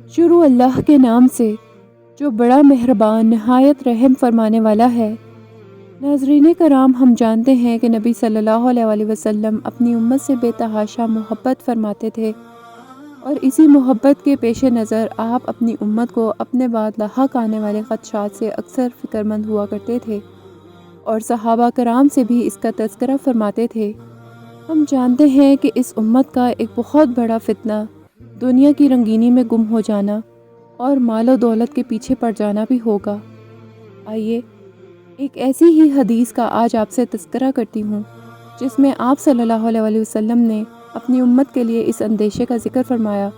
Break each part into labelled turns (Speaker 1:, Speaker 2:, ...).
Speaker 1: شروع اللہ کے نام سے جو بڑا مہربان نہایت رحم فرمانے والا ہے۔ ناظرین کرام، ہم جانتے ہیں کہ نبی صلی اللہ علیہ وآلہ وسلم اپنی امت سے بے تحاشا محبت فرماتے تھے، اور اسی محبت کے پیش نظر آپ اپنی امت کو اپنے بعد لاحق آنے والے خدشات سے اکثر فکر مند ہوا کرتے تھے، اور صحابہ کرام سے بھی اس کا تذکرہ فرماتے تھے۔ ہم جانتے ہیں کہ اس امت کا ایک بہت بڑا فتنہ دنیا کی رنگینی میں گم ہو جانا اور مال و دولت کے پیچھے پڑ جانا بھی ہوگا۔ آئیے ایک ایسی ہی حدیث کا آج آپ سے تذکرہ کرتی ہوں جس میں آپ صلی اللہ علیہ وآلہ وسلم نے اپنی امت کے لیے اس اندیشے کا ذکر فرمایا۔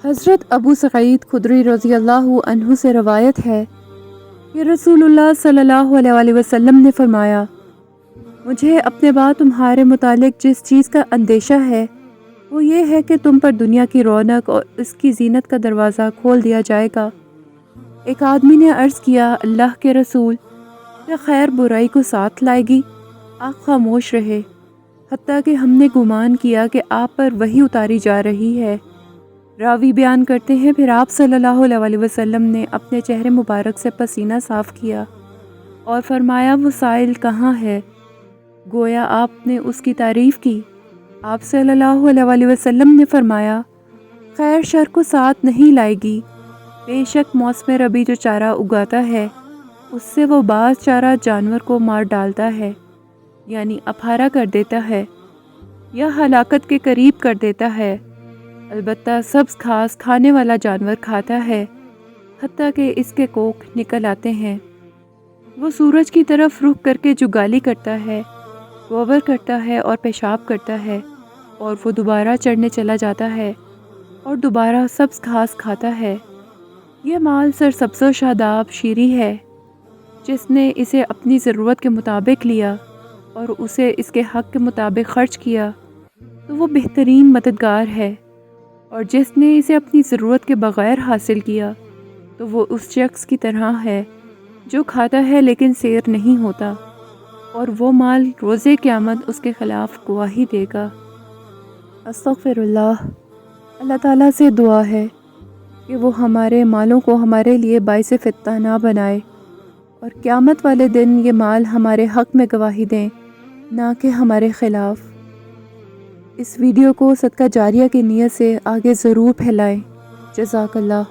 Speaker 1: حضرت ابو سعید خدری رضی اللہ عنہ سے روایت ہے کہ رسول اللہ صلی اللہ علیہ وآلہ وسلم نے فرمایا، مجھے اپنے بعد تمہارے متعلق جس چیز کا اندیشہ ہے وہ یہ ہے کہ تم پر دنیا کی رونق اور اس کی زینت کا دروازہ کھول دیا جائے گا۔ ایک آدمی نے عرض کیا، اللہ کے رسول، کیا خیر برائی کو ساتھ لائے گی؟ آپ خاموش رہے، حتیٰ کہ ہم نے گمان کیا کہ آپ پر وحی اتاری جا رہی ہے۔ راوی بیان کرتے ہیں، پھر آپ صلی اللہ علیہ وآلہ وسلم نے اپنے چہرے مبارک سے پسینہ صاف کیا اور فرمایا، وہ سائل کہاں ہے؟ گویا آپ نے اس کی تعریف کی۔ آپ صلی اللہ علیہ وآلہ وسلم نے فرمایا، خیر شر کو ساتھ نہیں لائے گی۔ بے شک موسم ربی جو چارہ اگاتا ہے اس سے وہ بعض چارہ جانور کو مار ڈالتا ہے، یعنی اپہارا کر دیتا ہے یا ہلاکت کے قریب کر دیتا ہے۔ البتہ سبز گھاس کھانے والا جانور کھاتا ہے حتیٰ کہ اس کے کوکھ نکل آتے ہیں۔ وہ سورج کی طرف رخ کر کے جگالی کرتا ہے، گوبر کرتا ہے اور پیشاب کرتا ہے، اور وہ دوبارہ چڑھنے چلا جاتا ہے اور دوبارہ سبز گھاس کھاتا ہے۔ یہ مال سرسبز و شاداب شیریں ہے، جس نے اسے اپنی ضرورت کے مطابق لیا اور اسے اس کے حق کے مطابق خرچ کیا تو وہ بہترین مددگار ہے، اور جس نے اسے اپنی ضرورت کے بغیر حاصل کیا تو وہ اس شخص کی طرح ہے جو کھاتا ہے لیکن سیر نہیں ہوتا، اور وہ مال روز قیامت اس کے خلاف گواہی دے گا۔ استغفر اللہ۔ اللہ تعالیٰ سے دعا ہے کہ وہ ہمارے مالوں کو ہمارے لیے باعث فتنہ نہ بنائے، اور قیامت والے دن یہ مال ہمارے حق میں گواہی دیں، نہ کہ ہمارے خلاف۔ اس ویڈیو کو صدقہ جاریہ کی نیت سے آگے ضرور پھیلائیں۔ جزاک اللہ۔